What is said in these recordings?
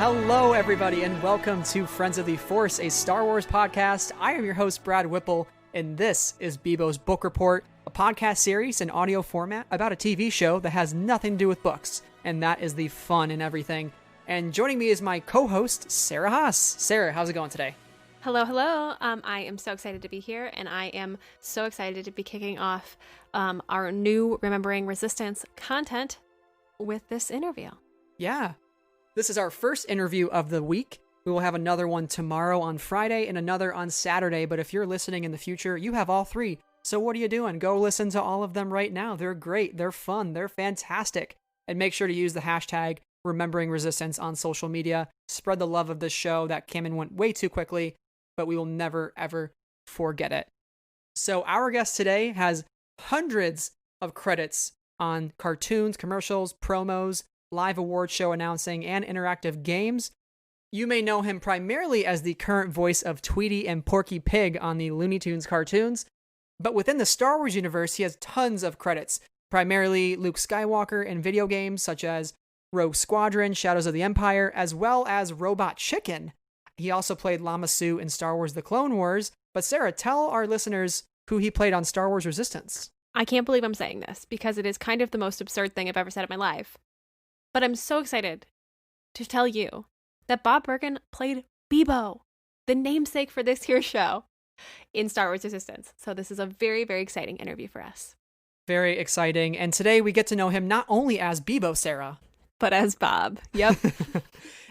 Hello, everybody, and welcome to Friends of the Force, a Star Wars podcast. I am your host, Brad Whipple, and this is Bibo's Book Report, a podcast series in audio format about a TV show that has nothing to do with books, and that is the fun in everything. And joining me is my co-host, Sarah Haas. Sarah, how's it going today? Hello, hello. I am so excited to be here, and I am so excited to be kicking off our new Remembering Resistance content with this interview. Yeah. This is our first interview of the week. We will have another one tomorrow on Friday and another on Saturday. But if you're listening in the future, you have all three. So what are you doing? Go listen to all of them right now. They're great. They're fun. They're fantastic. And make sure to use the hashtag Remembering Resistance on social media. Spread the love of this show that came and went way too quickly, but we will never, ever forget it. So our guest today has hundreds of credits on cartoons, commercials, promos, live award show announcing, and interactive games. You may know him primarily as the current voice of Tweety and Porky Pig on the Looney Tunes cartoons, but within the Star Wars universe, he has tons of credits, primarily Luke Skywalker in video games such as Rogue Squadron, Shadows of the Empire, as well as Robot Chicken. He also played Lama Su in Star Wars The Clone Wars. But Sarah, tell our listeners who he played on Star Wars Resistance. I can't believe I'm saying this because it is kind of the most absurd thing I've ever said in my life. But I'm so excited to tell you that Bob Bergen played Bibo, the namesake for this here show, in Star Wars Resistance. So this is a very, very exciting interview for us. Very exciting. And today we get to know him not only as Bibo, Sarah, but as Bob. Yep.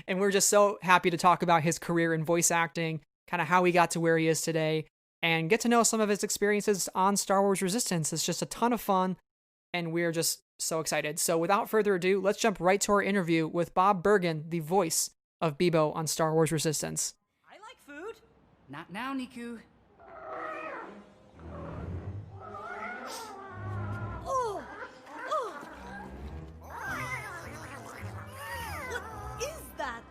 And we're just so happy to talk about his career in voice acting, kind of how he got to where he is today, and get to know some of his experiences on Star Wars Resistance. It's just a ton of fun, and we're just so excited. So without further ado, let's jump right to our interview with Bob Bergen, the voice of Bibo on Star Wars Resistance. I like food. Not now, Niku. Oh! Oh! What is that?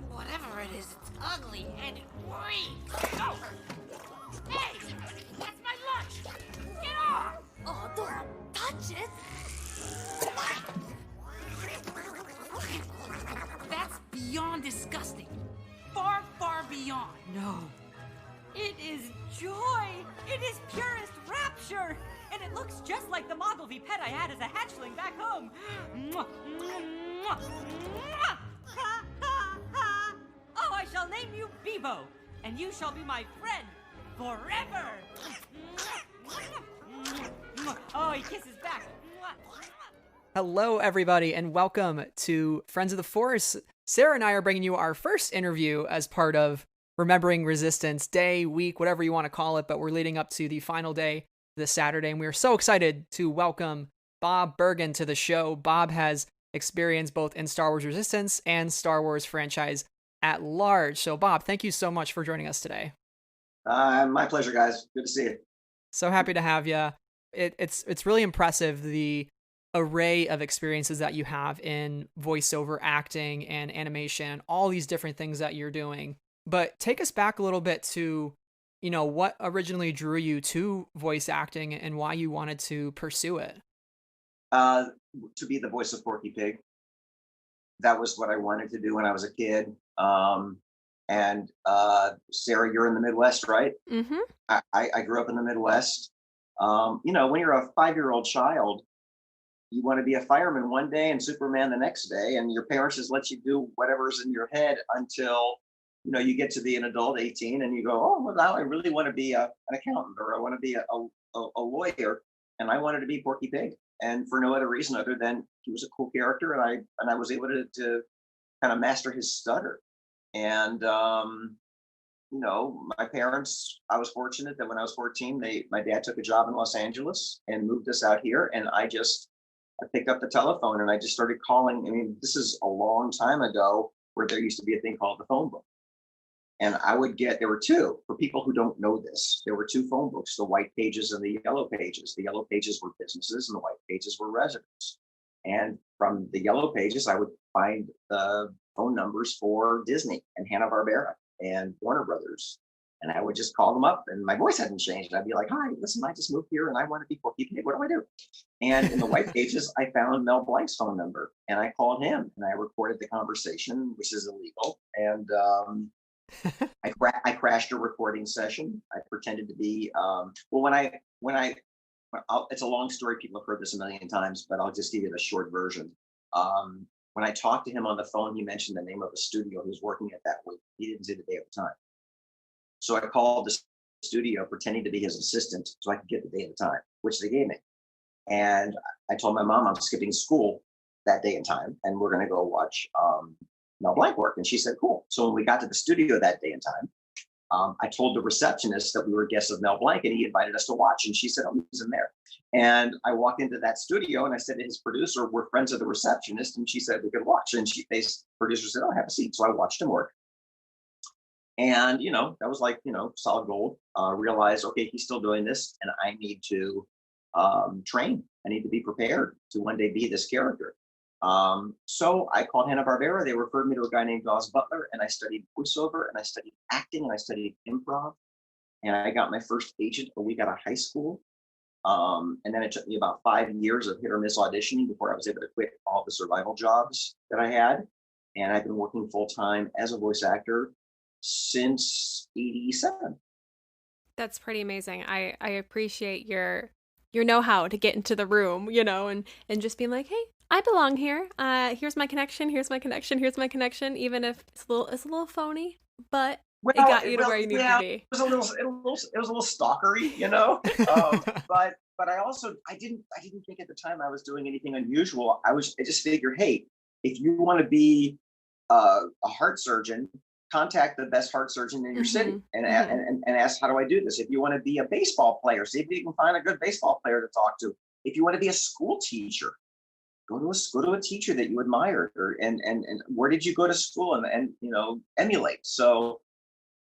Whatever it is, it's ugly and it reeks. Oh! Hey! That's my lunch! Get off! Oh, don't touch it! That's beyond disgusting. Far, far beyond. No. It is joy! It is purest rapture! And it looks just like the Mogilvy pet I had as a hatchling back home. Mwah, mwah, mwah. Ha, ha, ha. Oh, I shall name you Bibo, and you shall be my friend forever! Oh, he kisses back. Hello, everybody, and welcome to Friends of the Force. Sarah and I are bringing you our first interview as part of Remembering Resistance Day, week, whatever you want to call it, but we're leading up to the final day this Saturday, and we are so excited to welcome Bob Bergen to the show. Bob has experience both in Star Wars Resistance and Star Wars franchise at large. So, Bob, thank you so much for joining us today. My pleasure, guys. Good to see you. So happy to have you. It's really impressive, the array of experiences that you have in voiceover acting and animation, all these different things that you're doing. But take us back a little bit to, what originally drew you to voice acting and why you wanted to pursue it. To be the voice of Porky Pig. That was what I wanted to do when I was a kid. And Sarah, you're in the Midwest, right? Mm-hmm. I grew up in the Midwest. When you're a 5-year-old child, you want to be a fireman one day and Superman the next day, and your parents just let you do whatever's in your head until you get to be an adult, 18, and you go, oh, well, now I really want to be an accountant, or I want to be a lawyer, and I wanted to be Porky Pig, and for no other reason other than he was a cool character, and I was able to kind of master his stutter. And my parents, I was fortunate that when I was 14, my dad took a job in Los Angeles and moved us out here, and I picked up the telephone and I just started calling. I mean, this is a long time ago, where there used to be a thing called the phone book. And there were two, for people who don't know this, there were two phone books, the white pages and the yellow pages. The yellow pages were businesses and the white pages were residents. And from the yellow pages, I would find the phone numbers for Disney and Hanna-Barbera and Warner Brothers And I would just call them up, and my voice hadn't changed. I'd be like, "Hi, listen, I just moved here and I want to be Porky Pig. What do I do?" And in the white pages, I found Mel Blanc's phone number, and I called him, and I recorded the conversation, which is illegal. And I crashed a recording session. I pretended to be it's a long story. People have heard this a million times, but I'll just give you the short version. When I talked to him on the phone, he mentioned the name of the studio he was working at that week. He didn't say the day of the time. So I called the studio pretending to be his assistant so I could get the day and the time, which they gave me. And I told my mom I'm skipping school that day and time, and we're going to go watch Mel Blanc work. And she said, cool. So when we got to the studio that day and time, I told the receptionist that we were guests of Mel Blanc, and he invited us to watch. And she said, oh, he's in there. And I walked into that studio, and I said to his producer, we're friends of the receptionist. And she said, we could watch. And producer said, oh, have a seat. So I watched him work. And, that was like, solid gold. Realized, okay, he's still doing this, and I need to train. I need to be prepared to one day be this character. So I called Hanna-Barbera. They referred me to a guy named Dawes Butler, and I studied voiceover, and I studied acting, and I studied improv. And I got my first agent a week out of high school. And then it took me about 5 years of hit or miss auditioning before I was able to quit all the survival jobs that I had. And I've been working full time as a voice actor since '87. That's pretty amazing. I appreciate your know-how to get into the room, and just being like, hey, I belong here. Here's my connection. Here's my connection. Here's my connection. Even if it's a little phony, but it got you to where you need to be. It was a little stalkery, but I didn't think at the time I was doing anything unusual. I just figured, hey, if you want to be a heart surgeon, contact the best heart surgeon in your city and ask, how do I do this? If you want to be a baseball player, see if you can find a good baseball player to talk to. If you want to be a school teacher, go to a teacher that you admire, and where did you go to school and emulate. So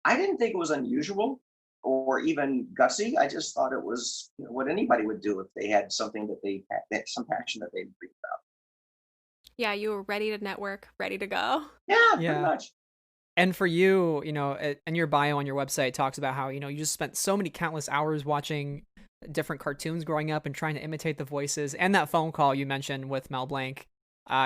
I didn't think it was unusual or even gutsy. I just thought it was what anybody would do if they had something that they had some passion that they breathe about. Yeah, you were ready to network, ready to go. Yeah, pretty much. And for you, and your bio on your website talks about how, you just spent so many countless hours watching different cartoons growing up and trying to imitate the voices. And that phone call you mentioned with Mel Blanc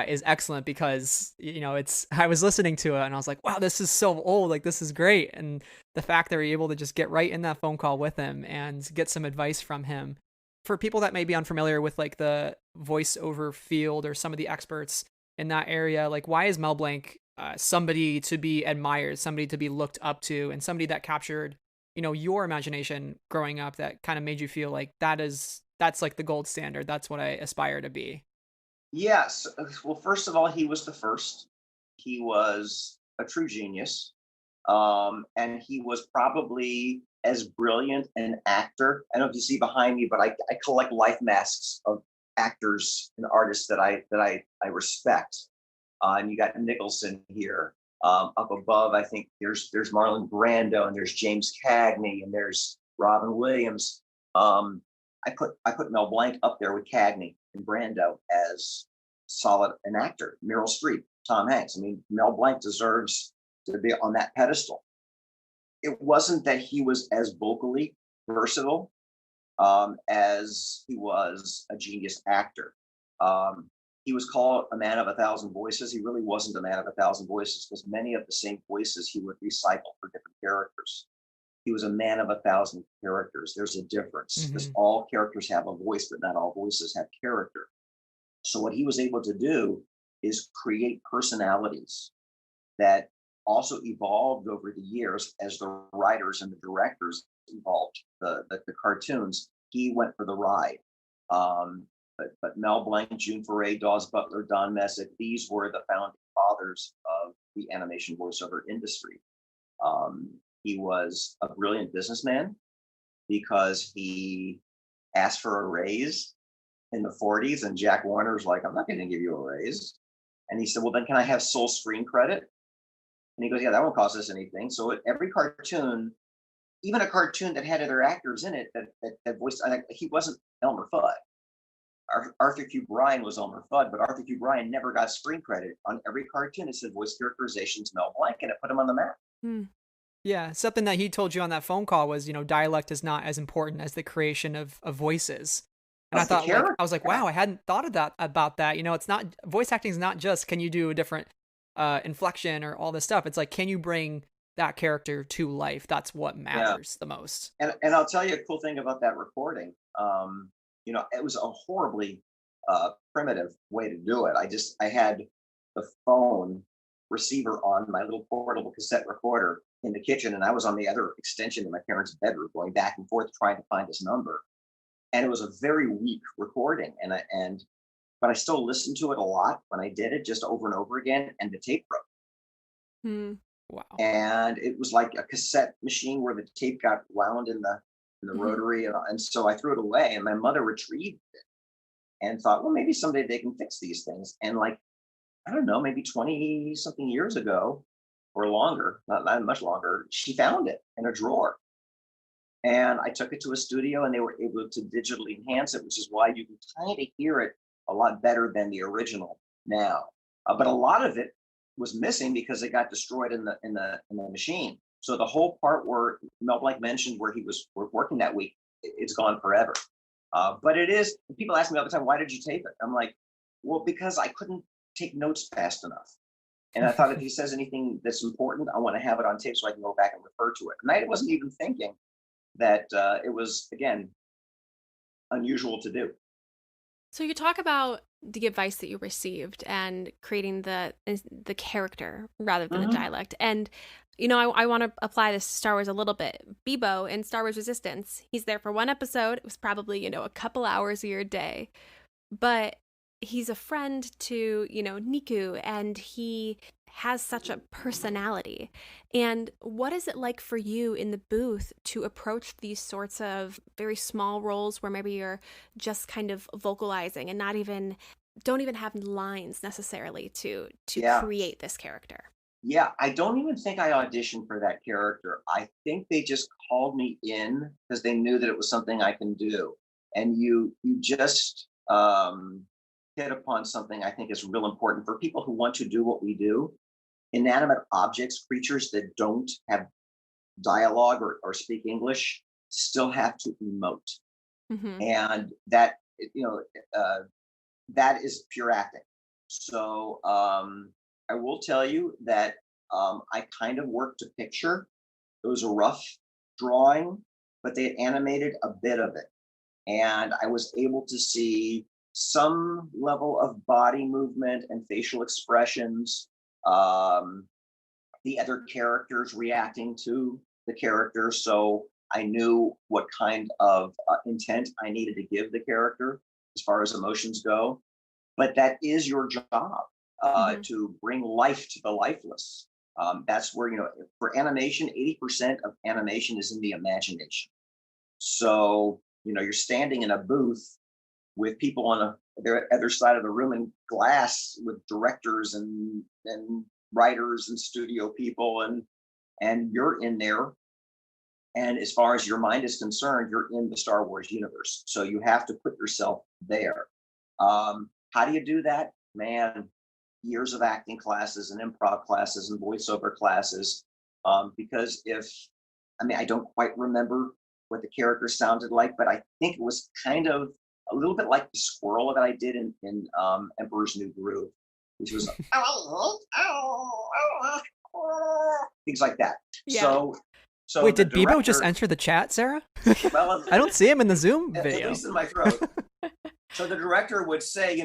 is excellent because, I was listening to it and I was like, wow, this is so old. Like, this is great. And the fact that you're able to just get right in that phone call with him and get some advice from him. For people that may be unfamiliar with like the voiceover field or some of the experts in that area, like why is Mel Blanc somebody to be admired, somebody to be looked up to, and somebody that captured, your imagination growing up that kind of made you feel like that's like the gold standard. That's what I aspire to be. Yes. Well, first of all, he was the first. He was a true genius. And he was probably as brilliant an actor. I don't know if you see behind me, but I collect life masks of actors and artists that I respect. And you got Nicholson here. Up above, I think there's Marlon Brando, and there's James Cagney, and there's Robin Williams. I put Mel Blanc up there with Cagney and Brando as solid an actor. Meryl Streep, Tom Hanks. I mean, Mel Blanc deserves to be on that pedestal. It wasn't that he was as vocally versatile as he was a genius actor. He was called a man of 1,000 voices. He really wasn't a man of 1,000 voices because many of the same voices he would recycle for different characters. He was a man of 1,000 characters. There's a difference because all characters have a voice, but not all voices have character. So what he was able to do is create personalities that also evolved over the years as the writers and the directors evolved the cartoons. He went for the ride. But Mel Blanc, June Foray, Dawes Butler, Don Messick, these were the founding fathers of the animation voiceover industry. He was a brilliant businessman because he asked for a raise in the 40s, and Jack Warner's like, I'm not going to give you a raise. And he said, well, then can I have sole screen credit? And he goes, yeah, that won't cost us anything. So every cartoon, even a cartoon that had other actors in it that voiced, he wasn't Elmer Fudd. Arthur Q. Bryan was Elmer Fudd, but Arthur Q. Bryan never got screen credit. On every cartoon, it said voice characterizations Mel Blanc, and it put him on the map. Yeah, something that he told you on that phone call was, dialect is not as important as the creation of voices. And I Of the thought, like, character. I was like, wow, I hadn't thought of that about that. It's not, voice acting is not just, can you do a different inflection or all this stuff. It's like, can you bring that character to life? That's what matters the most. And I'll tell you a cool thing about that recording. It was a horribly primitive way to do it. I had the phone receiver on my little portable cassette recorder in the kitchen, and I was on the other extension in my parents' bedroom, going back and forth trying to find his number. And it was a very weak recording, but I still listened to it a lot when I did it, just over and over again, and the tape broke. Wow. And it was like a cassette machine where the tape got wound in the rotary, and so I threw it away. And my mother retrieved it and thought, well, maybe someday they can fix these things. And like, I don't know, maybe 20 something years ago or longer, not much longer, she found it in a drawer. And I took it to a studio, and they were able to digitally enhance it, which is why you can kind of hear it a lot better than the original now. But a lot of it was missing because it got destroyed in the machine. So the whole part where Mel Blanc mentioned where he was working that week, it's gone forever. But it is. People ask me all the time, why did you tape it? I'm like, well, because I couldn't take notes fast enough. And I thought if he says anything that's important, I want to have it on tape so I can go back and refer to it. And I wasn't even thinking that it was, again, unusual to do. So you talk about the advice that you received and creating the character rather than the dialect. And, I want to apply this to Star Wars a little bit. Bibo in Star Wars Resistance, he's there for one episode. It was probably, a couple hours of your day. But he's a friend to, Niku, and he has such a personality. And what is it like for you in the booth to approach these sorts of very small roles where maybe you're just kind of vocalizing and don't even have lines necessarily to create this character? Yeah, I don't even think I auditioned for that character. I think they just called me in because they knew that it was something I can do. And you just hit upon something I think is real important for people who want to do what we do. Inanimate objects, creatures that don't have dialogue or speak English, still have to emote. And that, that is pure acting. So I will tell you that I kind of worked a picture. It was a rough drawing, but they had animated a bit of it. And I was able to see some level of body movement and facial expressions, the other characters reacting to the character. So I knew what kind of intent I needed to give the character as far as emotions go. But that is your job, to bring life to the lifeless. That's where, for animation, 80% of animation is in the imagination. So, you're standing in a booth with people on the other side of the room in glass with directors and writers and studio people, and you're in there. And as far as your mind is concerned, you're in the Star Wars universe. So you have to put yourself there. How do you do that? Man, years of acting classes and improv classes and voiceover classes. Because I don't quite remember what the character sounded like, but I think it was kind of a little bit like the squirrel that I did in Emperor's New Groove, which was things like that. Yeah. So wait, did Bibo just enter the chat, Sarah? Well, I don't see him in the Zoom video. At least in my throat. So the director would say,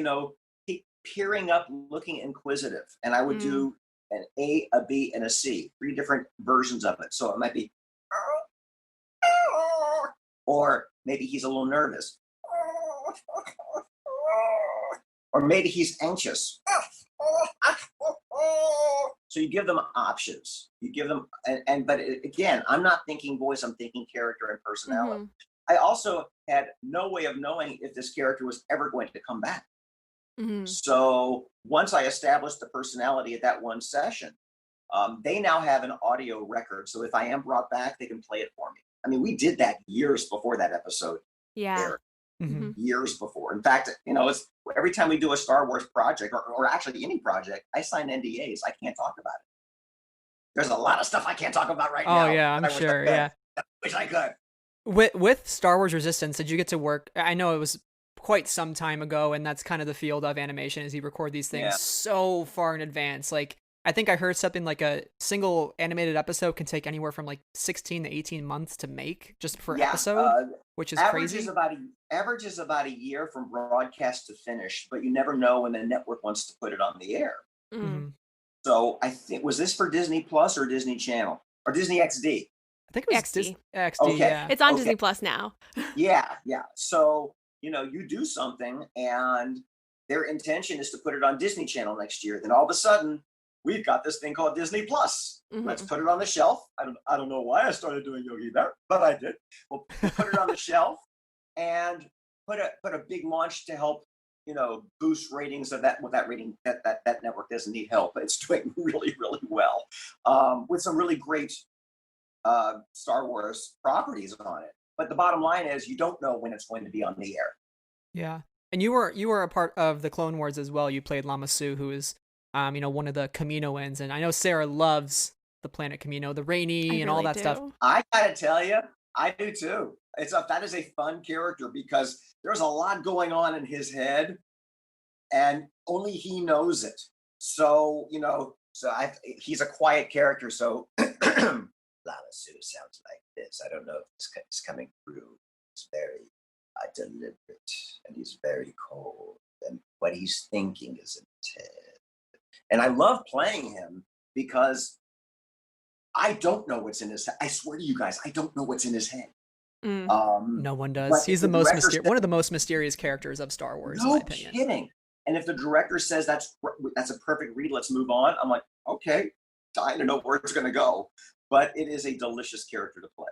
keep peering up, looking inquisitive, and I would do an A, a B, and a C, 3 different versions of it. So it might be, or maybe he's a little nervous, or maybe he's anxious. So you give them options. You give them, but again, I'm not thinking voice, I'm thinking character and personality. I also had no way of knowing if this character was ever going to come back. So once I established the personality at that one session, they now have an audio record. So if I am brought back, they can play it for me. I mean, we did that years before that episode. Yeah. Years before. In fact, it's every time we do a Star Wars project or actually any project, I sign NDAs. I can't talk about There's a lot of stuff I can't talk about right Oh now. yeah, I'm that I wish I sure. could. Yeah. I wish I could. With Star Wars Resistance, did you get to work? I know it was quite some time ago, and that's kind of the field of animation, is you record these things Yeah. so far in advance. Like, I think I heard something like a single animated episode can take anywhere from like 16 to 18 months to make just per episode, which is crazy. Average is about a year from broadcast to finish, but you never know when the network wants to put it on the air. Mm-hmm. So I think, was this for Disney Plus or Disney Channel or Disney XD? I think it was XD. XD, Okay. yeah. It's on Disney Plus now. Yeah. So, you do something and their intention is to put it on Disney Channel next year. Then all of a sudden, we've got this thing called Disney Plus. Mhm. Let's put it on the shelf. I don't know why I started doing Yogi there, but I did. We'll put it on the shelf and put a big launch to help, boost ratings of that. With that rating, that network doesn't need help, but it's doing really, really well, with some really great Star Wars properties on it. But the bottom line is, you don't know when it's going to be on the air. Yeah. And you were a part of the Clone Wars as well. You played Lama Su, who is one of the Kaminoans, and I know Sarah loves the planet Kamino, the rainy and all that stuff. I gotta tell you, I do too. That is a fun character because there's a lot going on in his head, and only he knows it. So he's a quiet character. So Lama Su sounds like this. I don't know if it's coming through. It's very deliberate, and he's very cold, and what he's thinking is intense. And I love playing him because I don't know what's in his head. I swear to you guys, I don't know what's in his head. No one does. He's one of the most mysterious characters of Star Wars, in my opinion. No kidding. And if the director says that's a perfect read, let's move on, I'm like, okay, dying to know where it's going to go. But it is a delicious character to play.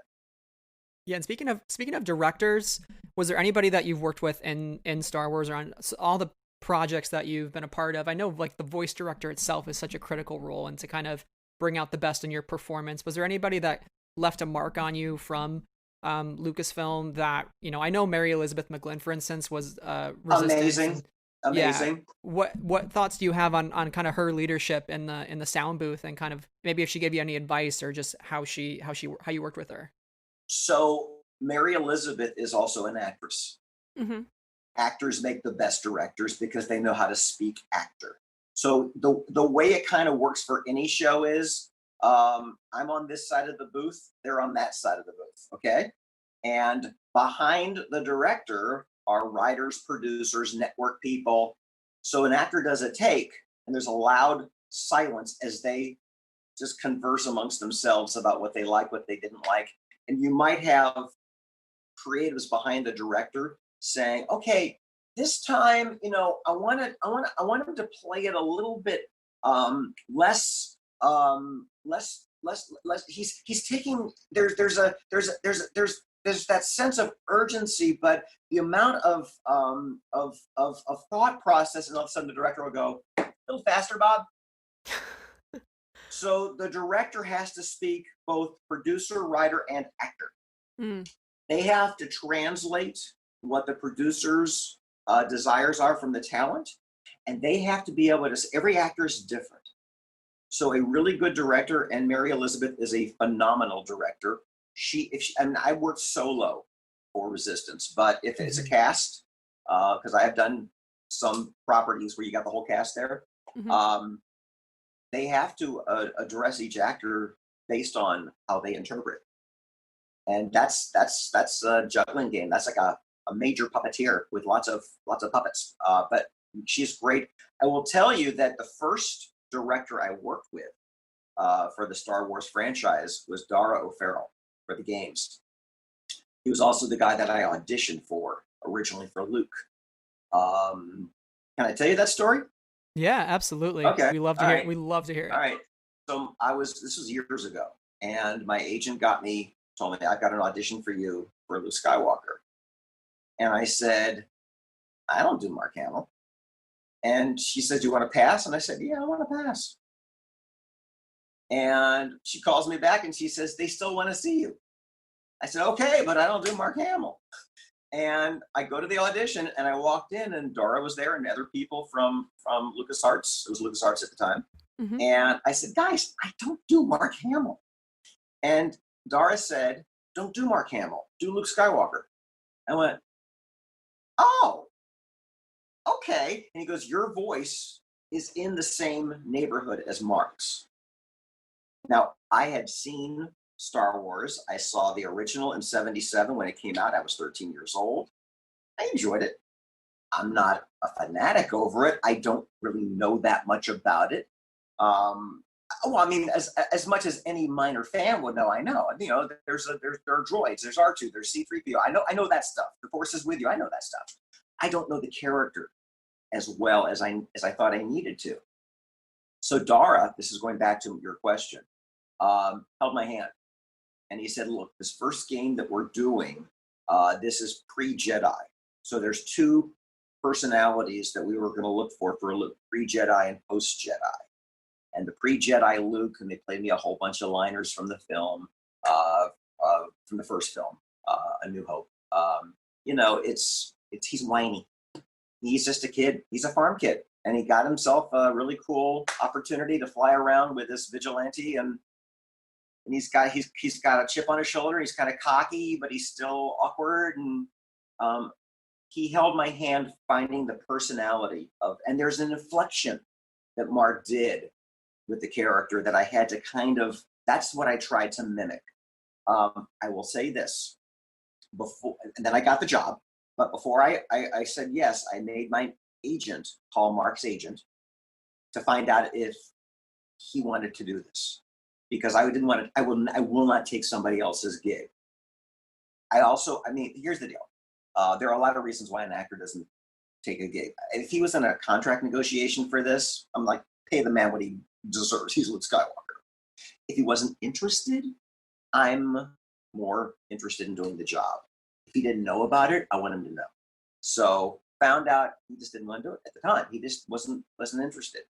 Yeah, and speaking of directors, was there anybody that you've worked with in Star Wars or on all the projects that you've been a part of? I know like the voice director itself is such a critical role, and to kind of bring out the best in your performance. Was there anybody that left a mark on you from Lucasfilm that, I know Mary Elizabeth McGlynn, for instance, was Resistance. Amazing. Yeah. What thoughts do you have on kind of her leadership in the sound booth, and kind of maybe if she gave you any advice or just how you worked with her? So Mary Elizabeth is also an actress. Mm-hmm. Actors make the best directors because they know how to speak actor. So the way it kind of works for any show is, I'm on this side of the booth, they're on that side of the booth, okay? And behind the director are writers, producers, network people. So an actor does a take, and there's a loud silence as they just converse amongst themselves about what they like, what they didn't like. And you might have creatives behind the director saying, okay, this time, I want him to play it a little bit less. He's taking, there's that sense of urgency, but the amount of thought process, and all of a sudden the director will go, a little faster, Bob. So the director has to speak both producer, writer, and actor. Mm. They have to translate what the producer's desires are from the talent, and they have to be able to, every actor is different. So a really good director, and Mary Elizabeth is a phenomenal director. I worked solo for Resistance, but if it's a cast, because I have done some properties where you got the whole cast there, Mm-hmm. They have to address each actor based on how they interpret. And that's a juggling game. That's like a major puppeteer with lots of puppets. But she's great. I will tell you that the first director I worked with for the Star Wars franchise was Dara O'Farrell for the games. He was also the guy that I auditioned for originally for Luke. Can I tell you that story? Yeah, absolutely. Okay. We love to hear it. We love to hear it. All right. So this was years ago, and my agent told me, I've got an audition for you for Luke Skywalker. And I said, I don't do Mark Hamill. And she said, do you want to pass? And I said, yeah, I want to pass. And she calls me back and she says, they still want to see you. I said, okay, but I don't do Mark Hamill. And I go to the audition, and I walked in, and Dora was there, and other people from LucasArts. It was LucasArts at the time. Mm-hmm. And I said, guys, I don't do Mark Hamill. And Dara said, don't do Mark Hamill, do Luke Skywalker. I went, oh, okay. And he goes, your voice is in the same neighborhood as Mark's. Now, I had seen Star Wars. I saw the original in 77 when it came out. I was 13 years old. I enjoyed it. I'm not a fanatic over it. I don't really know that much about it. Well, I mean, as much as any minor fan would know, I know. You know, there are droids, there's R2, there's C-3PO. I know that stuff. The Force is with you. I know that stuff. I don't know the character as well as I thought I needed to. So Dara, this is going back to your question, held my hand, and he said, "Look, this first game that we're doing, this is pre-Jedi. So there's two personalities that we were going to look for Luke, pre-Jedi and post-Jedi. And the pre-Jedi Luke, and they played me a whole bunch of liners from the film, from the first film, A New Hope. You know, he's whiny. He's just a kid. He's a farm kid, and he got himself a really cool opportunity to fly around with this vigilante, and he's got a chip on his shoulder. He's kind of cocky, but he's still awkward, and he held my hand, finding the personality of, and there's an inflection that Mark did with the character that I had to that's what I tried to mimic. I will say this, and then I got the job, but before I said yes, I made my agent call Mark's agent to find out if he wanted to do this, because I will not take somebody else's gig. Here's the deal. There are a lot of reasons why an actor doesn't take a gig. If he was in a contract negotiation for this, I'm like, pay the man what he deserves. He's Luke Skywalker. If he wasn't interested, I'm more interested in doing the job. If he didn't know about it, I want him to know. So found out he just didn't want to do it at the time. He just wasn't interested.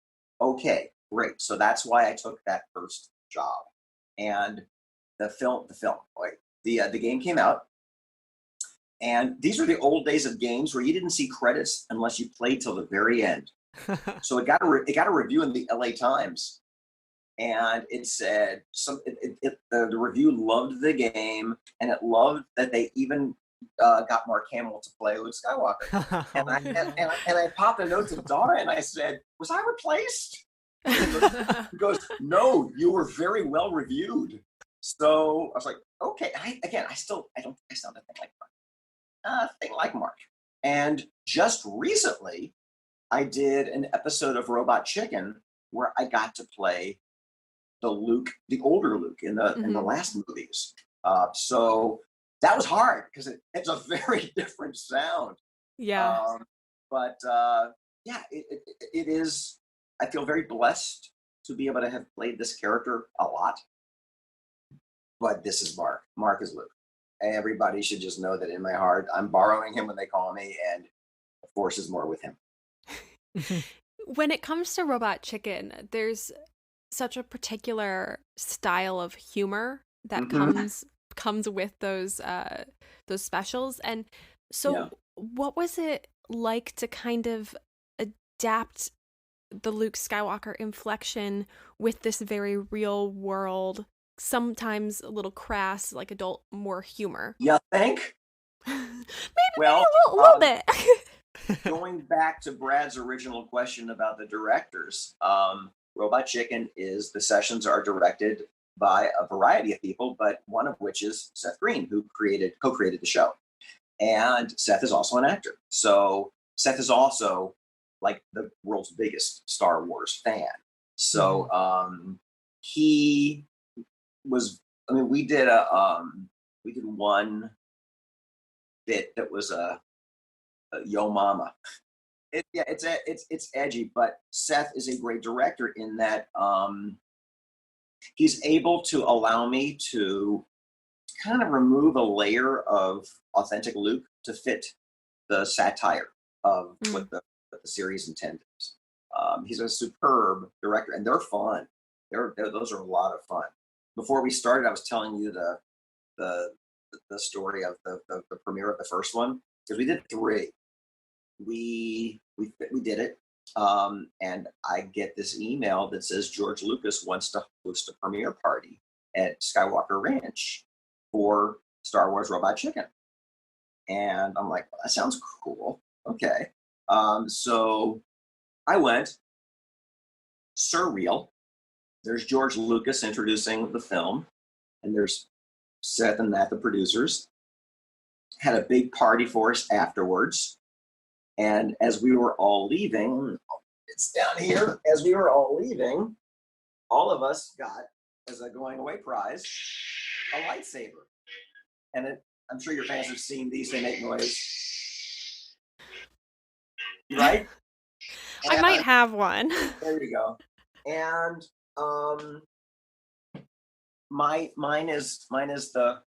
Okay, great. So that's why I took that first job. And the game came out. And these were the old days of games where you didn't see credits unless you played till the very end. So it got a review in the LA Times, and it said the review loved the game, and it loved that they even got Mark Hamill to play Luke Skywalker. And I popped a note to Dara, and I said, "Was I replaced?" He goes, "No, you were very well reviewed." So I was like, "Okay." I don't sound a thing like Mark. And just recently, I did an episode of Robot Chicken where I got to play the older Luke in the last movies. So that was hard because it's a very different sound. Yeah. It is. I feel very blessed to be able to have played this character a lot. But this is Mark. Mark is Luke. Everybody should just know that in my heart, I'm borrowing him when they call me, and the Force is more with him. When it comes to Robot Chicken, there's such a particular style of humor that comes with those specials. And so what was it like to kind of adapt the Luke Skywalker inflection with this very real world, sometimes a little crass, like adult, more humor? You think? Maybe a little bit. Going back to Brad's original question about the directors, Robot Chicken the sessions are directed by a variety of people, but one of which is Seth Green, who co-created the show. And Seth is also an actor. So Seth is also like the world's biggest Star Wars fan. So he was, we did one bit that was a Yo Mama. It's edgy, but Seth is a great director in that he's able to allow me to kind of remove a layer of authentic Luke to fit the satire of what the series intended. He's a superb director, and they're fun. Those are a lot of fun. Before we started, I was telling you the story of the premiere of the first one, because we did 3. We did it. And I get this email that says George Lucas wants to host a premiere party at Skywalker Ranch for Star Wars Robot Chicken. And I'm like, well, that sounds cool. Okay. So I went, surreal. There's George Lucas introducing the film, and there's Seth and Matt, the producers. Had a big party for us afterwards. And as we were all leaving, it's down here, as we were all leaving, all of us got, as a going away prize, a lightsaber. And I'm sure your fans have seen these, they make noise. Right? I might have one. There you go. And mine is the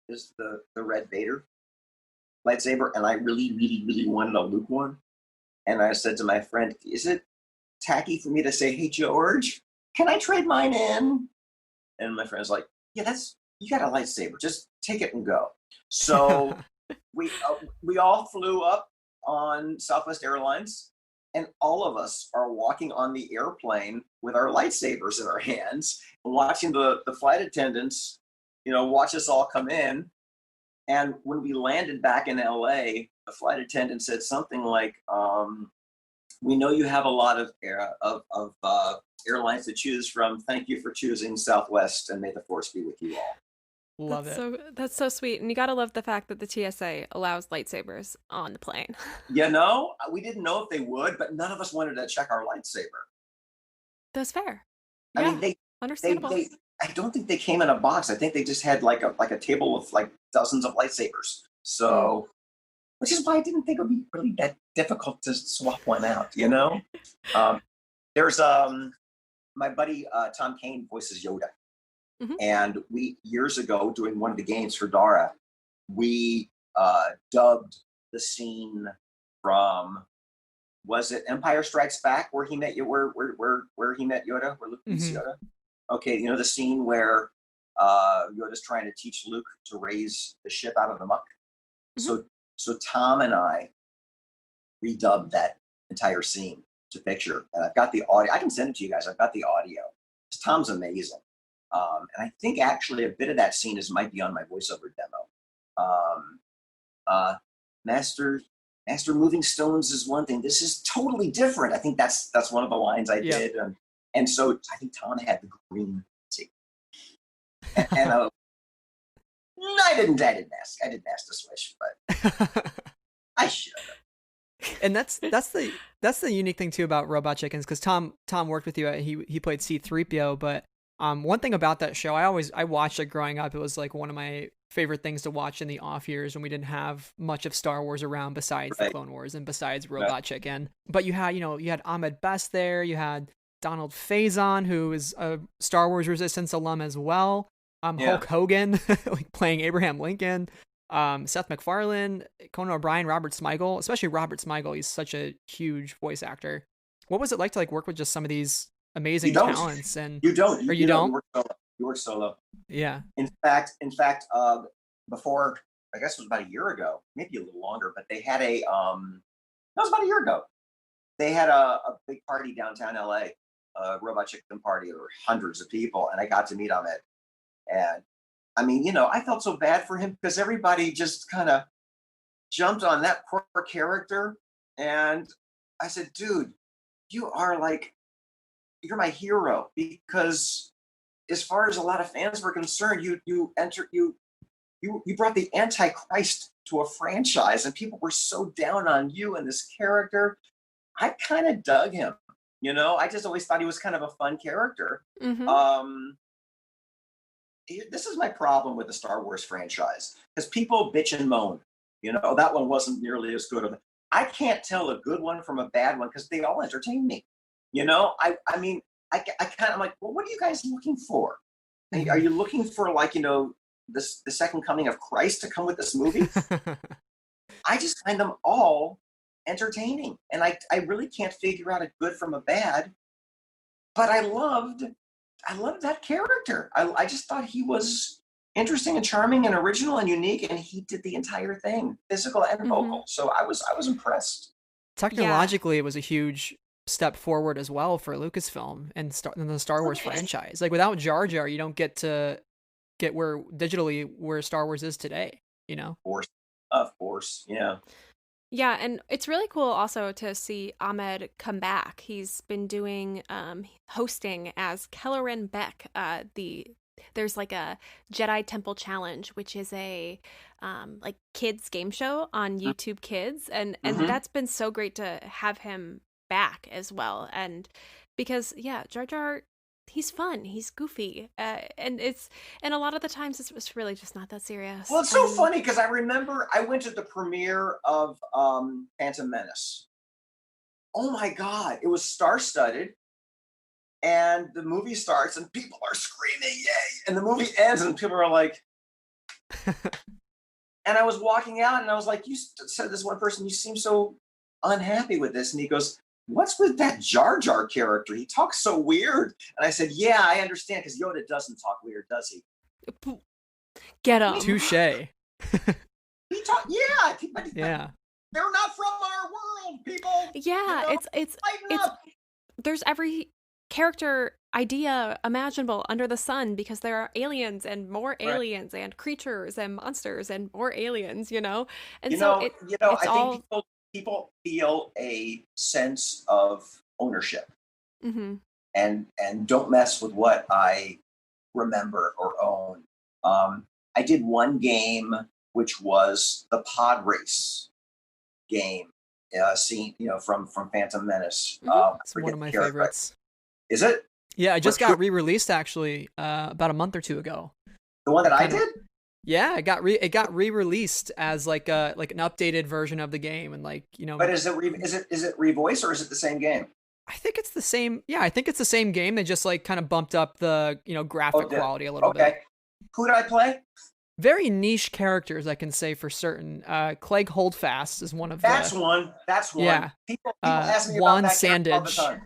Red Vader lightsaber, and I really wanted a Luke one. And I said to my friend, is it tacky for me to say, hey George, can I trade mine in? And my friend's like, yeah, you got a lightsaber, just take it and go. So we all flew up on Southwest Airlines, and all of us are walking on the airplane with our lightsabers in our hands and watching the flight attendants, watch us all come in. And when we landed back in LA, the flight attendant said something like, we know you have a lot of airlines to choose from. Thank you for choosing Southwest, and may the force be with you all. Love it. That's so sweet. And you got to love the fact that the TSA allows lightsabers on the plane. We didn't know if they would, but none of us wanted to check our lightsaber. That's fair. I mean, understandable. I don't think they came in a box. I think they just had like a table with like dozens of lightsabers. So, which is why I didn't think it would be really that difficult to swap one out, There's my buddy Tom Kane voices Yoda. Mm-hmm. And we, years ago, doing one of the games for Dara, we dubbed the scene from, was it Empire Strikes Back, where he met where he met Yoda, where Luke meets Yoda? Okay, the scene where Yoda's trying to teach Luke to raise the ship out of the muck. Mm-hmm. So Tom and I redubbed that entire scene to picture, and I've got the audio. I can send it to you guys. I've got the audio. Tom's amazing. And I think actually a bit of that scene might be on my voiceover demo. Master moving stones is one thing. This is totally different. I think that's one of the lines I did. And so I think Tom had the green tee. And I didn't ask to switch, but I should have. And that's the unique thing too about Robot Chickens, because Tom worked with you. He played C-3PO, but one thing about that show, I watched it growing up. It was like one of my favorite things to watch in the off years when we didn't have much of Star Wars around besides the Clone Wars and besides Robot Chicken. But you had Ahmed Best there. You had Donald Faison, who is a Star Wars Resistance alum as well. Hulk Hogan, like playing Abraham Lincoln. Seth MacFarlane, Conan O'Brien, Robert Smigel, especially Robert Smigel. He's such a huge voice actor. What was it like to work with just some of these amazing talents? And you don't. You don't. You work solo. Yeah. In fact, before, I guess it was about a year ago, maybe a little longer, but they had it was about a year ago. They had a big party downtown LA, a Robot Chicken party. There were hundreds of people, and I got to meet Ahmed. And I mean, I felt so bad for him because everybody just kind of jumped on that poor character. And I said, dude, you're my hero, because as far as a lot of fans were concerned, you brought the Antichrist to a franchise, and people were so down on you and this character. I kind of dug him, I just always thought he was kind of a fun character. Mm-hmm. This is my problem with the Star Wars franchise, because people bitch and moan, that one wasn't nearly as good. I can't tell a good one from a bad one because they all entertain me. I mean, I kind of like, well, what are you guys looking for? Are you looking for the second coming of Christ to come with this movie? I just find them all entertaining, and I really can't figure out a good from a bad. But I loved that character. I just thought he was interesting and charming and original and unique, and he did the entire thing, physical and vocal. So I was impressed. Technologically, it was a huge step forward as well for Lucasfilm and the Star Wars franchise. Like without Jar Jar, you don't get to get where Star Wars is today, you know? Of course. Yeah. Yeah, and it's really cool also to see Ahmed come back. He's been doing hosting as Kelleran Beck. There's like a Jedi Temple Challenge, which is a like kids game show on YouTube Kids, and that's been so great to have him back as well. And because Jar Jar, he's fun, he's goofy, and a lot of the times it's really just not that serious. Well, it's so funny because I remember I went to the premiere of Phantom Menace. Oh my God, it was star-studded, and the movie starts and people are screaming, "Yay!" And the movie ends and people are like, and I was walking out and I was like, "You said this one person, you seem so unhappy with this," and he goes, "What's with that Jar Jar character? He talks so weird." And I said, "Yeah, I understand, because Yoda doesn't talk weird, does he?" Get up. Touche. He talk, yeah. Yeah. They're not from our world, people. Yeah, You know? it's Lighten up. there's every character idea imaginable under the sun, because there are aliens and more aliens and creatures and monsters and more aliens, you know? And I it's all... think people feel a sense of ownership, and don't mess with what I remember or own. I did one game, which was the pod race game, from Phantom Menace. It's one of my favorites. Is it? Yeah, it just got re-released actually about a month or two ago. The one that I did? Yeah, it got re-released as like an updated version of the game, and like, you know. But is it revoiced, or is it the same game? I think it's the same. Yeah, I think it's the same game. They just like kind of bumped up the graphic quality a little bit. Okay. Who did I play? Very niche characters, I can say for certain. Clegg Holdfast is one of That's one. Yeah. People ask me Juan about that character all the Sandage. time.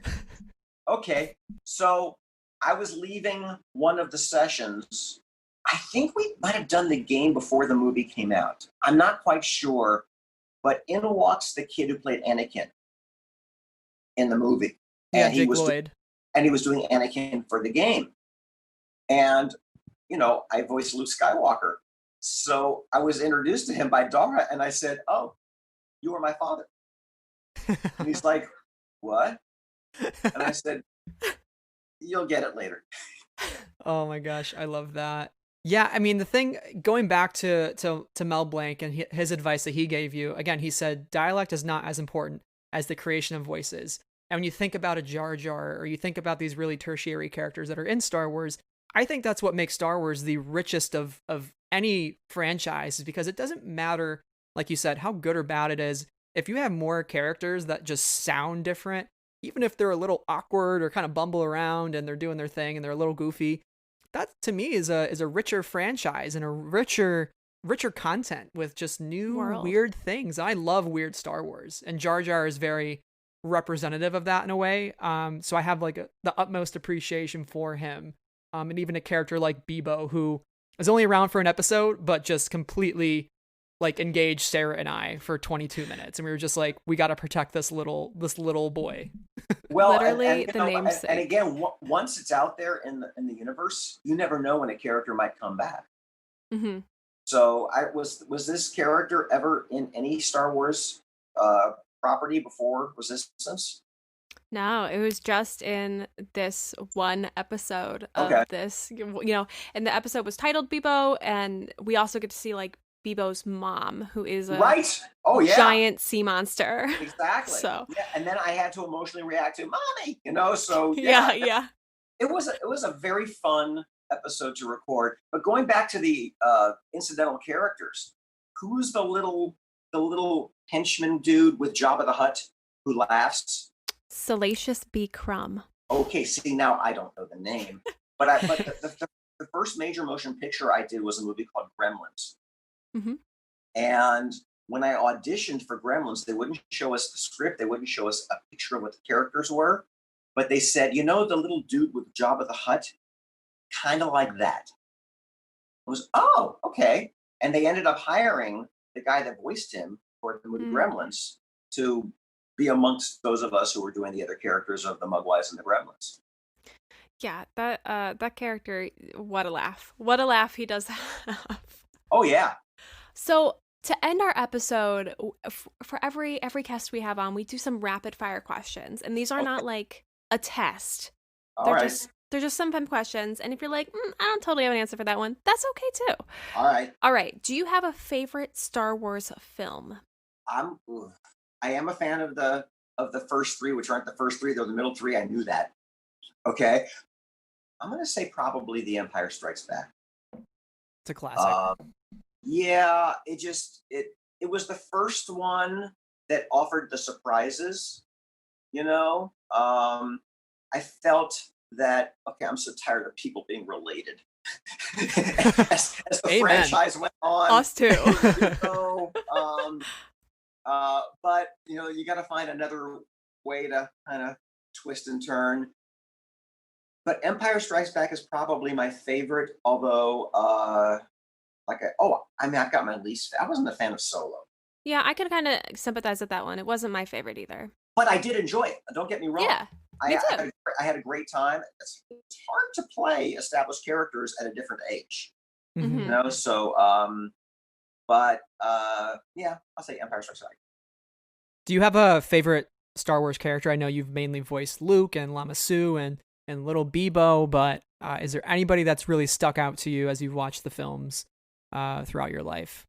Okay, so I was leaving one of the sessions. I think we might have done the game before the movie came out. I'm not quite sure, but in walks the kid who played Anakin in the movie. Yeah, and Jake Lloyd. And he was doing Anakin for the game. And, I voiced Luke Skywalker. So I was introduced to him by Dara, and I said, "Oh, you are my father." And he's like, "What?" And I said, "You'll get it later." Oh my gosh, I love that. Yeah, I mean, the thing, going back to Mel Blanc and his advice that he gave you, again, he said dialect is not as important as the creation of voices. And when you think about a Jar Jar, or you think about these really tertiary characters that are in Star Wars, I think that's what makes Star Wars the richest of any franchise, is because it doesn't matter, like you said, how good or bad it is. If you have more characters that just sound different, even if they're a little awkward or kind of bumble around and they're doing their thing and they're a little goofy, that to me is a richer franchise and a richer content with just new weird things. I love weird Star Wars, and Jar Jar is very representative of that in a way. So I have like the utmost appreciation for him. And even a character like Bibo, who is only around for an episode, but just completely like engaged Sarah and I for 22 minutes, and we were just like, we got to protect this little boy. Well, literally the namesake. And again, once it's out there in the universe, you never know when a character might come back. Mm-hmm. So was this character ever in any Star Wars property before Resistance? No, it was just in this one episode of this, and the episode was titled Bibo, and we also get to see like Bibo's mom, who is a giant sea monster. Exactly. So and then I had to emotionally react to "Mommy," So yeah. It was a very fun episode to record. But going back to the incidental characters, who's the little henchman dude with Jabba the Hutt who laughs? Salacious B. Crumb. Okay, see, now I don't know the name, but the first major motion picture I did was a movie called Gremlins. Mm-hmm. And when I auditioned for Gremlins, they wouldn't show us the script. They wouldn't show us a picture of what the characters were. But they said, the little dude with Jabba the Hutt, kind of like that. It was, oh, okay. And they ended up hiring the guy that voiced him for the movie Gremlins to be amongst those of us who were doing the other characters of the Mugwais and the Gremlins. Yeah, that character, what a laugh. What a laugh he does have. Oh, yeah. So to end our episode, for every guest we have on, we do some rapid fire questions. And these are not like a test. They're just some fun questions. And if you're like, I don't totally have an answer for that one, that's okay too. All right. Do you have a favorite Star Wars film? I am a fan of the first three, which aren't the first three. They're the middle three. I knew that. Okay. I'm going to say probably The Empire Strikes Back. It's a classic. Yeah, it was the first one that offered the surprises, you know. I felt that, okay, I'm so tired of people being related. as the franchise went on. Us too. But, you know, you got to find another way to kind of twist and turn. But Empire Strikes Back is probably my favorite, although, I've got my least. I wasn't a fan of Solo. Yeah, I can kind of sympathize with that one. It wasn't my favorite either. But I did enjoy it. Don't get me wrong. Yeah, me too. I had a great time. It's hard to play established characters at a different age, you know. So, yeah, I'll say Empire Strikes Back. Do you have a favorite Star Wars character? I know you've mainly voiced Luke and Lama Su and little Bibo, but is there anybody that's really stuck out to you as you've watched the films throughout your life?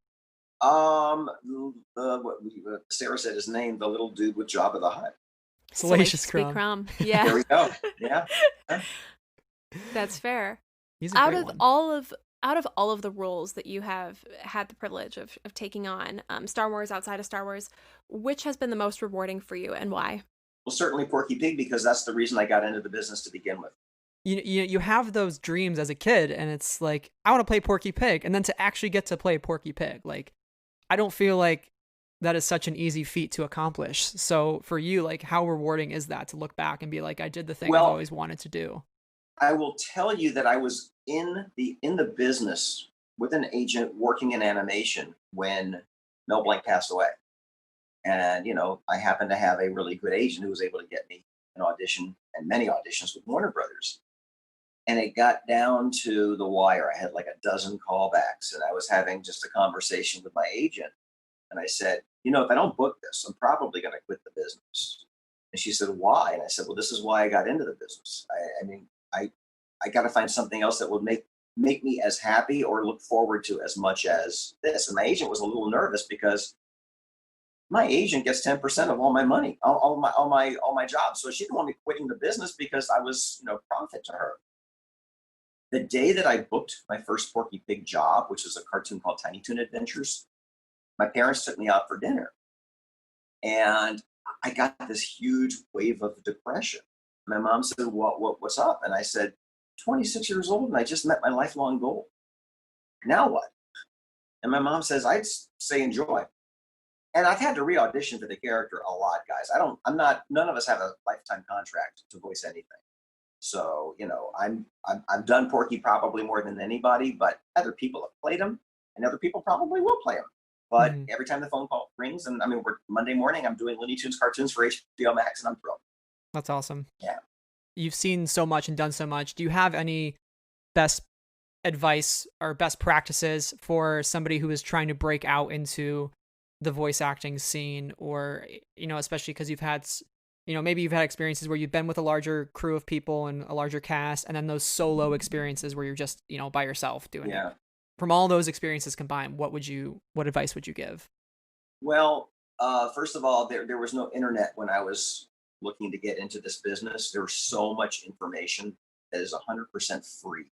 Sarah said his name, the little dude with Jabba the Hutt. Salacious Crumb. Yeah. There we go. Yeah. That's fair. He's a great one. Out of all of the roles that you have had the privilege of taking on, Star Wars, outside of Star Wars, which has been the most rewarding for you and why? Well, certainly Porky Pig, because that's the reason I got into the business to begin with. You have those dreams as a kid, and it's like, I want to play Porky Pig, and then to actually get to play Porky Pig, like, I don't feel like that is such an easy feat to accomplish. So for you, like, how rewarding is that to look back and be like, I did the thing I've always wanted to do? I will tell you that I was in the business with an agent working in animation when Mel Blanc passed away. And, you know, I happened to have a really good agent who was able to get me an audition and many auditions with Warner Brothers. And it got down to the wire. I had like a dozen callbacks, and I was having just a conversation with my agent. And I said, you know, if I don't book this, I'm probably going to quit the business. And she said, why? And I said, well, this is why I got into the business. I got to find something else that would make me as happy or look forward to as much as this. And my agent was a little nervous because my agent gets 10% of all my money, all my jobs. So she didn't want me quitting the business because I was, you know, profit to her. The day that I booked my first Porky Pig job, which is a cartoon called Tiny Toon Adventures, my parents took me out for dinner. And I got this huge wave of depression. My mom said, what's up? And I said, 26 years old, and I just met my lifelong goal. Now what? And my mom says, I'd say enjoy. And I've had to re-audition for the character a lot, guys. None of us have a lifetime contract to voice anything. So, you know, I've done Porky probably more than anybody, but other people have played him, and other people probably will play him. But every time the phone call rings, and we're Monday morning, I'm doing Looney Tunes cartoons for HBO Max, and I'm thrilled. That's awesome. Yeah. You've seen so much and done so much. Do you have any best advice or best practices for somebody who is trying to break out into the voice acting scene, or, you know, especially because you've had, you know, maybe you've had experiences where you've been with a larger crew of people and a larger cast, and then those solo experiences where you're just, you know, by yourself doing it. From all those experiences combined, what advice would you give? Well, first of all, there was no internet when I was looking to get into this business. There's so much information that is 100% free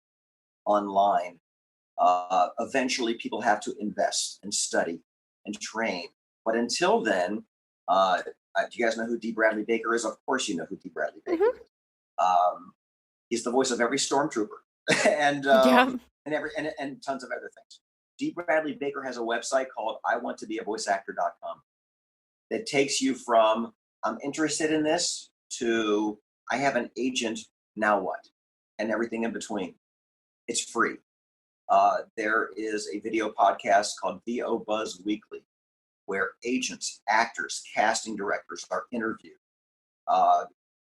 online. Eventually, people have to invest and study and train. But until then, do you guys know who D. Bradley Baker is? Of course you know who D. Bradley Baker is. He's the voice of every stormtrooper and tons of other things. D. Bradley Baker has a website called iwanttobeavoiceactor.com that takes you from I'm interested in this to I have an agent, now what? And everything in between. It's free. There is a video podcast called VO Buzz Weekly, where agents, actors, casting directors are interviewed.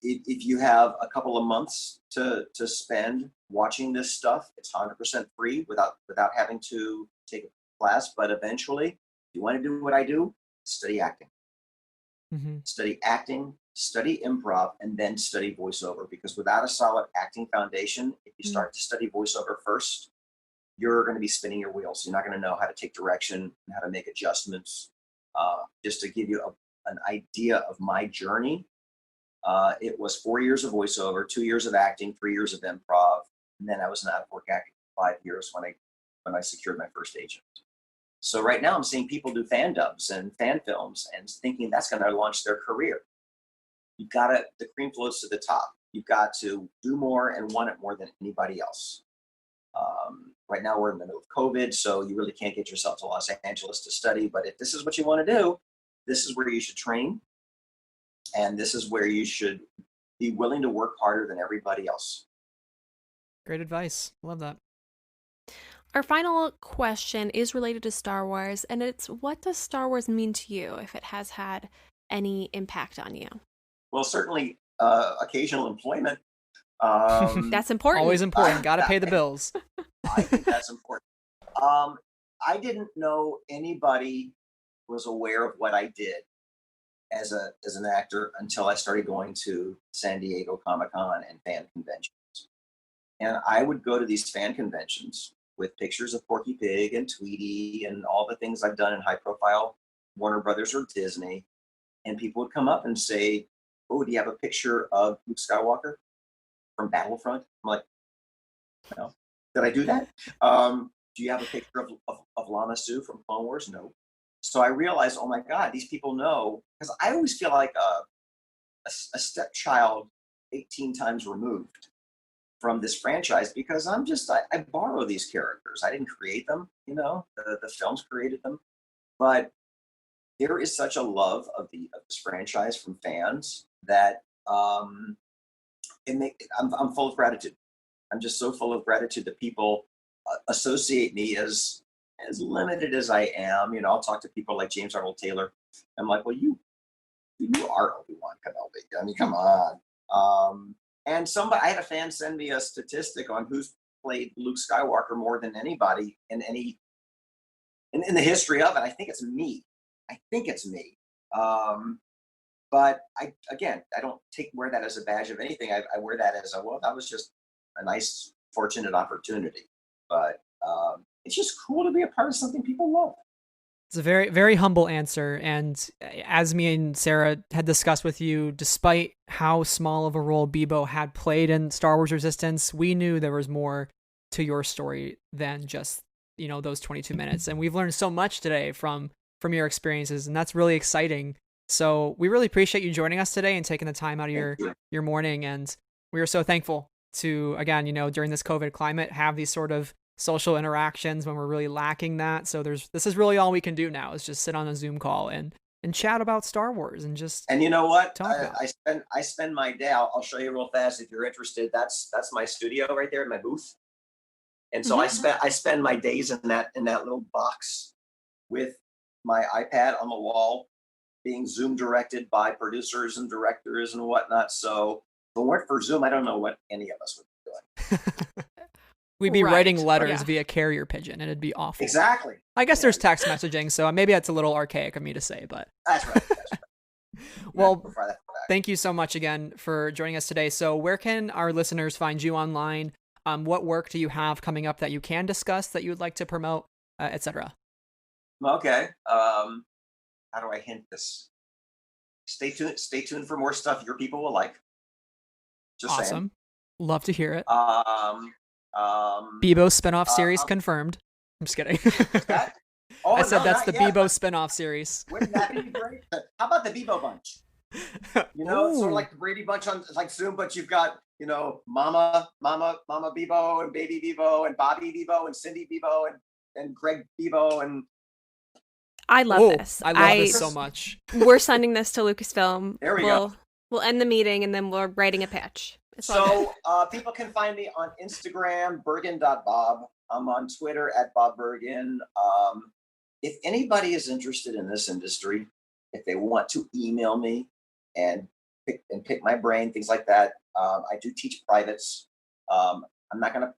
If you have a couple of months to spend watching this stuff, it's 100% free without having to take a class. But eventually, if you want to do what I do, study acting. Study acting, study improv, and then study voiceover. Because without a solid acting foundation, if you start to study voiceover first, you're going to be spinning your wheels. You're not going to know how to take direction and how to make adjustments. Just to give you an idea of my journey, it was 4 years of voiceover, 2 years of acting, 3 years of improv, and then I was an out-of-work actor for 5 years when I secured my first agent. So right now I'm seeing people do fandoms and fan films and thinking that's going to launch their career. The cream floats to the top. You've got to do more and want it more than anybody else. Right now we're in the middle of COVID, so you really can't get yourself to Los Angeles to study. But if this is what you want to do, this is where you should train. And this is where you should be willing to work harder than everybody else. Great advice. Love that. Our final question is related to Star Wars, and it's, what does Star Wars mean to you, if it has had any impact on you? Well, certainly occasional employment. That's important. Always important. Got to pay the bills. I think that's important. I didn't know anybody was aware of what I did as an actor until I started going to San Diego Comic-Con and fan conventions. And I would go to these fan conventions with pictures of Porky Pig and Tweety and all the things I've done in high-profile Warner Brothers or Disney. And people would come up and say, "Oh, do you have a picture of Luke Skywalker from Battlefront?" I'm like, "No." Did I do that? Do you have a picture of Lama Sue from Clone Wars? No. So I realized, oh my God, these people know, because I always feel like a stepchild 18 times removed from this franchise, because I borrow these characters. I didn't create them, the films created them. But there is such a love of this franchise from fans that I'm full of gratitude. I'm just so full of gratitude that people associate me as limited as I am. I'll talk to people like James Arnold Taylor. I'm like, well, you are Obi-Wan Kenobi. I mean, come on. And I had a fan send me a statistic on who's played Luke Skywalker more than anybody in the history of it. I think it's me. But I don't wear that as a badge of anything. I wear that as that was just a nice, fortunate opportunity. But it's just cool to be a part of something people love. It's a very, very humble answer. And as me and Sarah had discussed with you, despite how small of a role Bibo had played in Star Wars Resistance, we knew there was more to your story than just, those 22 minutes. And we've learned so much today from your experiences, and that's really exciting. So we really appreciate you joining us today and taking the time out of your morning. And we are so thankful to, again, during this COVID climate, have these sort of social interactions when we're really lacking that. So this is really all we can do now, is just sit on a Zoom call and chat about Star Wars and just. And you know what? I spend my day. I'll show you real fast if you're interested. That's my studio right there in my booth. And so I spend my days in that little box with my iPad on the wall, being Zoom directed by producers and directors and whatnot. So if it weren't for Zoom, I don't know what any of us would be doing. We'd be writing letters via carrier pigeon, and it'd be awful. Exactly. I guess there's text messaging, so maybe that's a little archaic of me to say, but. That's right. Well, thank you so much again for joining us today. So where can our listeners find you online? What work do you have coming up that you can discuss that you would like to promote, etc.? Okay. How do I hint this? Stay tuned for more stuff your people will like. Just awesome. saying. Love to hear it. Bibo spinoff series confirmed. I'm just kidding. I said that's the Bibo spinoff series. Wouldn't that be great? How about the Bibo bunch? It's sort of like the Brady Bunch on like Zoom, but you've got Mama Bibo and Baby Bibo and Bobby Bibo and Cindy Bibo and Greg Bibo and. I love this. I love this so much. We're sending this to Lucasfilm. There we go. We'll end the meeting and then we're writing a pitch. So people can find me on Instagram, bergen.bob. I'm on Twitter at Bob Bergen. if anybody is interested in this industry, if they want to email me and pick my brain, things like that, I do teach privates. I'm not going to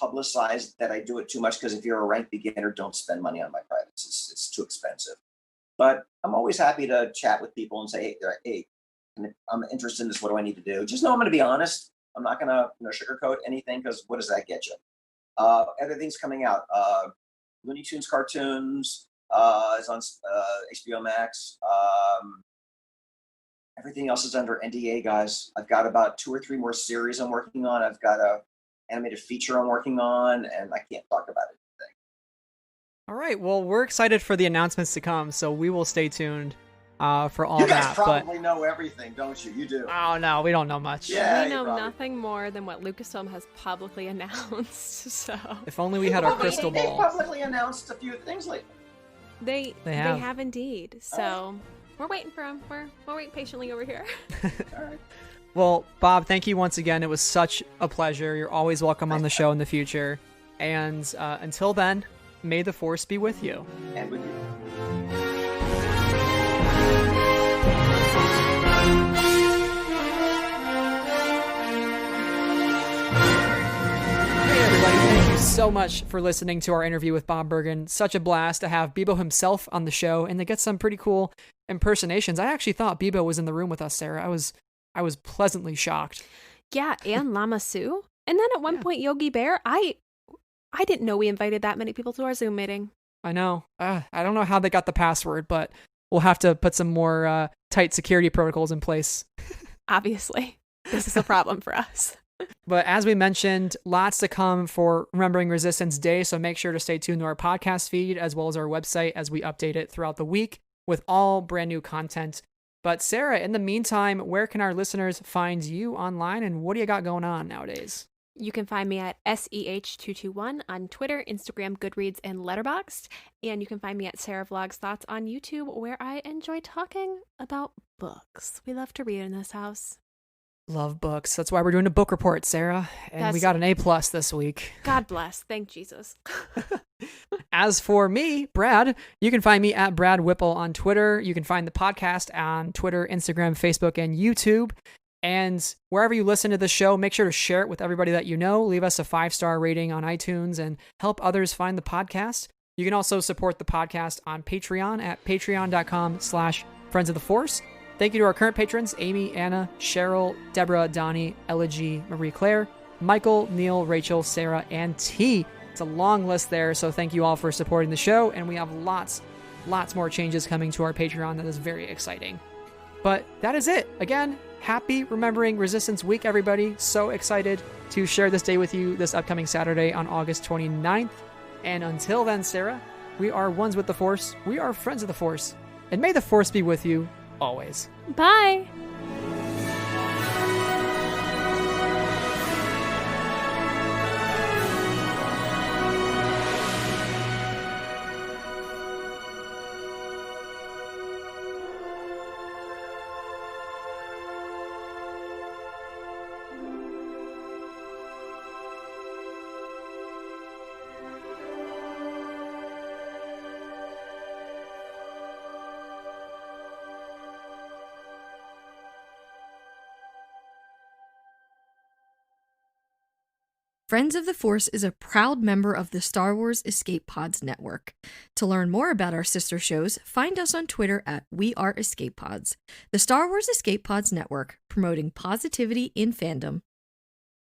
publicize that I do it too much, because if you're a ranked beginner, don't spend money on my privates. It's too expensive. But I'm always happy to chat with people and say, hey, I'm interested in this. What do I need to do? Just know I'm going to be honest. I'm not going to sugarcoat anything, because what does that get you? Other things coming out. Looney Tunes cartoons is on HBO Max. Everything else is under NDA, guys. I've got about 2 or 3 more series I'm working on. I've got a animated feature I'm working on, and I can't talk about anything. All right. Well, we're excited for the announcements to come, so we will stay tuned for all that. You guys probably know everything, don't you? You do. Oh, no, we don't know much. Yeah, we know nothing more than what Lucasfilm has publicly announced. So if only we had our crystal They ball. publicly announced a few things lately. They have. have indeed. So we're waiting for them. We're waiting patiently over here. All right. Well, Bob, thank you once again. It was such a pleasure. You're always welcome on the show in the future. And until then, may the Force be with you. And with you. Hey, everybody. Thank you so much for listening to our interview with Bob Bergen. Such a blast to have Bibo himself on the show and to get some pretty cool impersonations. I actually thought Bibo was in the room with us, Sarah. I was pleasantly shocked. Yeah, and Lama Sue. And then at one point, Yogi Bear. I didn't know we invited that many people to our Zoom meeting. I know. I don't know how they got the password, but we'll have to put some more tight security protocols in place. Obviously, this is a problem for us. But as we mentioned, lots to come for Remembering Resistance Day, so make sure to stay tuned to our podcast feed as well as our website as we update it throughout the week with all brand new content. But Sarah, in the meantime, where can our listeners find you online, and what do you got going on nowadays? You can find me at SEH221 on Twitter, Instagram, Goodreads, and Letterboxd. And you can find me at Sarah Vlogs Thoughts on YouTube, where I enjoy talking about books. We love to read in this house. Love books. That's why we're doing a book report, Sarah. And we got an A+ this week. God bless. Thank Jesus. As for me, Brad, you can find me at Brad Whipple on Twitter. You can find the podcast on Twitter, Instagram, Facebook, and YouTube. And wherever you listen to the show, make sure to share it with everybody that you know. Leave us a 5-star rating on iTunes and help others find the podcast. You can also support the podcast on Patreon at patreon.com/Friends of the Force. Thank you to our current patrons, Amy, Anna, Cheryl, Deborah, Donnie, Elegy, Marie Claire, Michael, Neil, Rachel, Sarah, and T. It's a long list there, so thank you all for supporting the show, and we have lots more changes coming to our Patreon that is very exciting. But that is it. Again, happy Remembering Resistance Week, everybody. So excited to share this day with you this upcoming Saturday on August 29th. And until then, Sarah, we are ones with the Force. We are friends of the Force. And may the Force be with you always. Bye. Friends of the Force is a proud member of the Star Wars Escape Pods network. To learn more about our sister shows, find us on Twitter at We Are Escape Pods. The Star Wars Escape Pods network, promoting positivity in fandom.